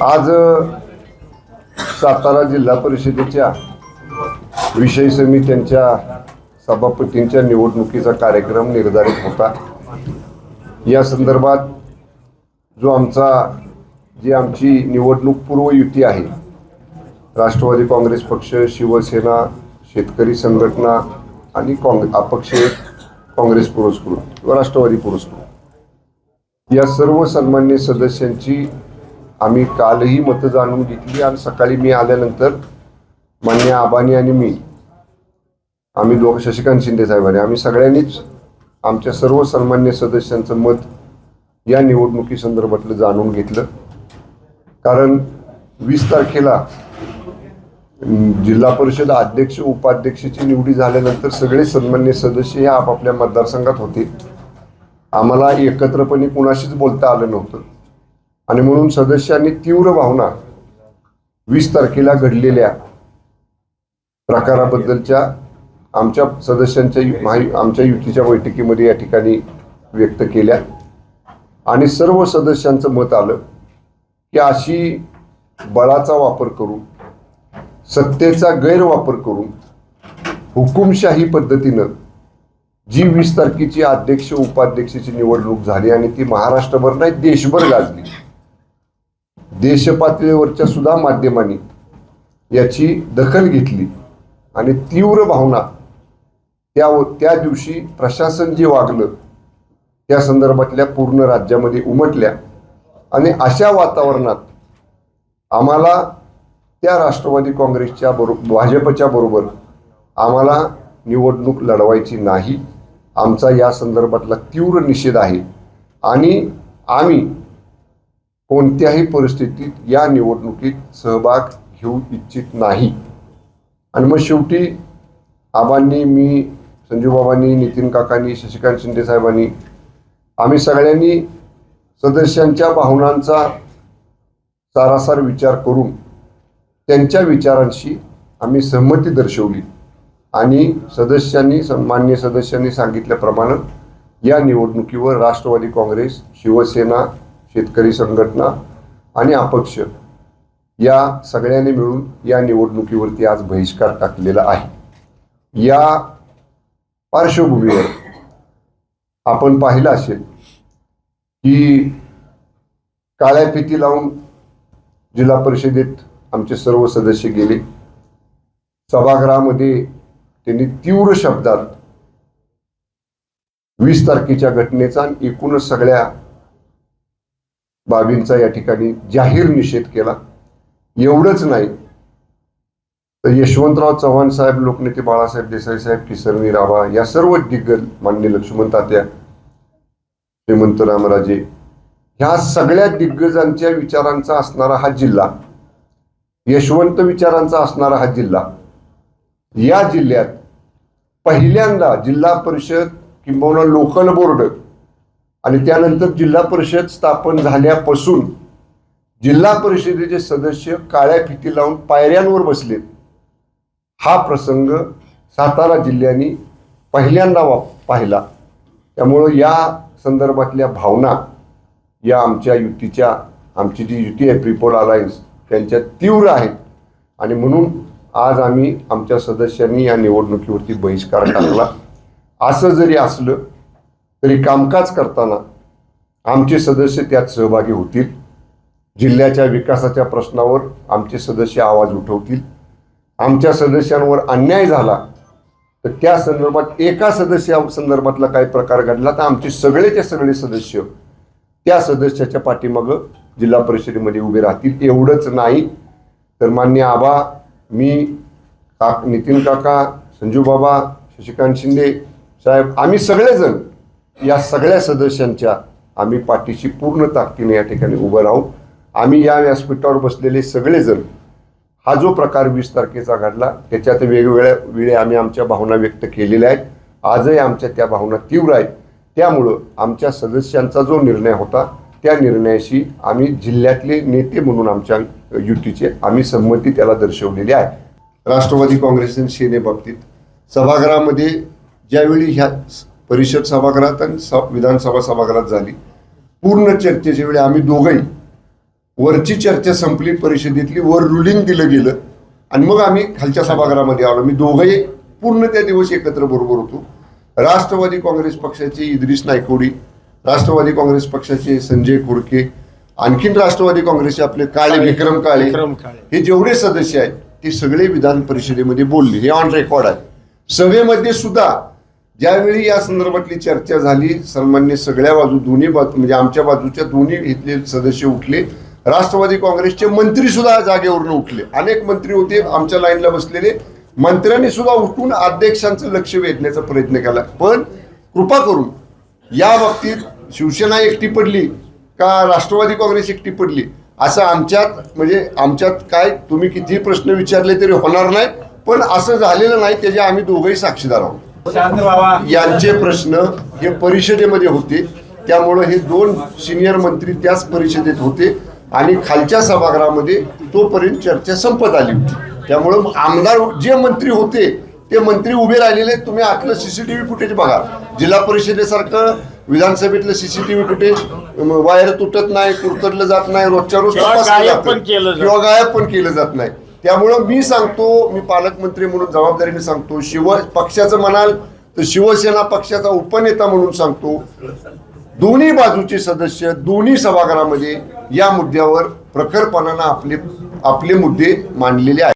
आज सातारा जिल्हा परिषदेच्या विषय समित्यांच्या सभापतींच्या निवडणुकीचा कार्यक्रम निर्धारित होता। या संदर्भात जो आमची निवडणूक पूर्व युती आहे, राष्ट्रवादी काँग्रेस पक्ष, शिवसेना, शेतकरी संघटना आणि अपक्ष काँग्रेस पुरस्कृत व राष्ट्रवादी पुरस्कृत, या सर्व सन्मान्य सदस्यांची आम्ही कालही मतं जाणून घेतली आणि सकाळी मी आल्यानंतर मान्य आबानी आणि आम्ही दोघं, शशिकांत शिंदे साहेबांनी, आम्ही सगळ्यांनीच आमच्या सर्व सन्मान्य सदस्यांचं मत या निवडणुकी संदर्भातलं जाणून घेतलं। कारण 20 तारखेला जिल्हा परिषद अध्यक्ष उपाध्यक्षाची निवडी झाल्यानंतर सगळे सन्मान्य सदस्य हे आपापल्या मतदारसंघात होते। आम्हाला एकत्रपणे कुणाशीच बोलता आलं नव्हतं आणि म्हणून सदस्यांनी तीव्र भावना 20 तारखेला घडलेल्या प्रकाराबद्दलच्या आमच्या सदस्यांच्या आमच्या युतीच्या बैठकीमध्ये या ठिकाणी व्यक्त केल्या आणि सर्व सदस्यांचं मत आलं की अशी बळाचा वापर करून, सत्तेचा गैरवापर करून, हुकुमशाही पद्धतीनं जी 20 तारखेची अध्यक्ष उपाध्यक्षाची निवडणूक झाली आणि ती महाराष्ट्रभर नाही देशभर गाजली, देशपातळीवरच्या सुद्धा माध्यमांनी याची दखल घेतली आणि तीव्र भावना त्या दिवशी प्रशासन जे वागलं त्या संदर्भातल्या पूर्ण राज्यामध्ये उमटल्या आणि अशा वातावरणात आम्हाला त्या राष्ट्रवादी काँग्रेसच्या भाजपच्या बरोबर आम्हाला निवडणूक लढवायची नाही। आमचा या संदर्भातला तीव्र निषेध आहे आणि आम्ही कोणत्याही परिस्थितीत या निवडणुकीत सहभाग घेऊ इच्छित नाही। आणि मग शेवटी आबांनी, मी, संजूबाबांनी, नितीन काकांनी, शशिकांत शिंदे साहेबांनी, आम्ही सगळ्यांनी सदस्यांच्या भावनांचा सारासार विचार करून त्यांच्या विचारांशी आम्ही सहमती दर्शवली आणि मान्य सदस्यांनी सांगितल्याप्रमाणे या निवडणुकीवर राष्ट्रवादी काँग्रेस, शिवसेना, शेतकरी संघटना आणि अपक्ष या सगळ्यांनी मिळून या निवडणुकीवरती आज बहिष्कार टाकलेला आहे। या पार्श्वभूमीवर आपण पाहिलं असेल की काळ्या फिती लावून जिल्हा परिषदेत आमचे सर्व सदस्य गेले। सभागृहामध्ये त्यांनी तीव्र शब्दात 20 तारखेच्या घटनेचा आणि एकूणच सगळ्या बाबींचा या ठिकाणी जाहीर निषेध केला। एवढंच नाही तर यशवंतराव चव्हाण साहेब, लोकनेते बाळासाहेब देसाई साहेब, किसरनी राभा या सर्व दिग्गज, मान्य लक्ष्मण तात्या, श्रीमंत रामराजे, ह्या सगळ्या दिग्गजांच्या विचारांचा असणारा हा जिल्हा, यशवंत विचारांचा असणारा हा जिल्हा, या जिल्ह्यात पहिल्यांदा जिल्हा परिषद किंबहुना लोकल बोर्ड आणि त्यानंतर जिल्हा परिषद स्थापन झाल्यापासून जिल्हा परिषदेचे सदस्य काळ्या फिती लावून पायऱ्यांवर बसलेत, हा प्रसंग सातारा जिल्ह्याने पहिल्यांदा पाहिला। त्यामुळं या संदर्भातल्या भावना या आमच्या युतीच्या, आमची जी युती आहे पीपल अलायन्स, त्यांच्या तीव्र आहेत आणि म्हणून आज आम्ही आमच्या सदस्यांनी या निवडणुकीवरती बहिष्कार टाकला। असं जरी असलं तरी कामकाज करताना आमचे सदस्य त्यात सहभागी होतील, जिल्ह्याच्या विकासाच्या प्रश्नावर आमचे सदस्य आवाज उठवतील। आमच्या सदस्यांवर अन्याय झाला तर त्या संदर्भात एका सदस्या संदर्भातला काही प्रकार घडला तर आमचे सगळेचे सगळे सदस्य त्या सदस्याच्या पाठीमागं जिल्हा परिषदेमध्ये उभे राहतील। एवढंच नाही तर मान्य आबा, मी, नितीन काका, संजूबाबा, शशिकांत शिंदे साहेब, आम्ही सगळेजण या सगळ्या सदस्यांच्या आम्ही पाठीशी पूर्ण ताकदीने या ठिकाणी उभं राहू। आम्ही या व्यासपीठावर बसलेले सगळेजण हा जो प्रकार 20 तारखेचा घडला त्याच्यात वेगवेगळ्या वेळी आम्ही आमच्या भावना व्यक्त केलेल्या आहेत। आजही आमच्या त्या भावना तीव्र आहेत। त्यामुळं आमच्या सदस्यांचा जो निर्णय होता त्या निर्णयाशी आम्ही जिल्ह्यातले नेते म्हणून आमच्या युतीचे आम्ही संमती त्याला दर्शवलेली आहे। राष्ट्रवादी काँग्रेस आणि सेनेबाबतीत सभागृहामध्ये ज्यावेळी ह्या परिषद सभागृहात आणि विधानसभा सभागृहात झाली, पूर्ण चर्चेच्या वेळी आम्ही दोघंही वरची चर्चा संपली परिषदेतली, वर रुलिंग दिलं गेलं आणि मग आम्ही खालच्या सभागृहामध्ये आलो. मी दोघंही पूर्ण त्या दिवस एकत्र बरोबर होतो. राष्ट्रवादी काँग्रेस पक्षाचे इद्रिस नायकवडी, राष्ट्रवादी काँग्रेस पक्षाचे संजय खोडके, आणखीन राष्ट्रवादी काँग्रेसचे आपले विक्रम काळे, हे जेवढे सदस्य आहेत ते सगळे विधान परिषदेमध्ये बोलले. हे ऑन रेकॉर्ड आहे. सभेमध्ये सुद्धा ज्यावेळी या संदर्भातली चर्चा झाली, सन्मान्य सगळ्या बाजू दोन्ही बाजू म्हणजे आमच्या बाजूच्या दोन्ही इथले सदस्य उठले. राष्ट्रवादी काँग्रेसचे मंत्री सुद्धा जागेवरून उठले. अनेक मंत्री होते आमच्या लाईनला बसलेले, मंत्र्यांनी सुद्धा उठून अध्यक्षांचं लक्ष वेधण्याचा प्रयत्न केला. पण कृपा करून या बाबतीत शिवसेना एकटी पडली का राष्ट्रवादी काँग्रेस एकटी पडली असं आमच्यात काय तुम्ही कितीही प्रश्न विचारले तरी होणार नाही. पण असं झालेलं नाही, त्याचे आम्ही दोघंही साक्षीदार आहोत. यांचे प्रश्न हे परिषदेमध्ये होते, त्यामुळं हे दोन सिनियर मंत्री त्याच परिषदेत होते आणि खालच्या सभागृहामध्ये तोपर्यंत चर्चा संपत आली होती. त्यामुळं आमदार जे मंत्री होते ते मंत्री उभे राहिलेले. तुम्ही आतलं सीसीटीव्ही फुटेज बघा. जिल्हा परिषदेसारखं विधानसभेतलं सीसीटीव्ही फुटेज वायर तुटत नाही, कुरतडलं जात नाही, रोजच्या रोज किंवा गायब पण केलं जात नाही. त्यामुळं मी सांगतो, मी पालकमंत्री म्हणून जबाबदारीने सांगतो, पक्षाचं म्हणाल तर शिवसेना पक्षाचा उपनेता म्हणून सांगतो, दोन्ही बाजूचे सदस्य दोन्ही सभागृहामध्ये या मुद्द्यावर प्रखरपणानं आपले मुद्दे मांडलेले आहेत.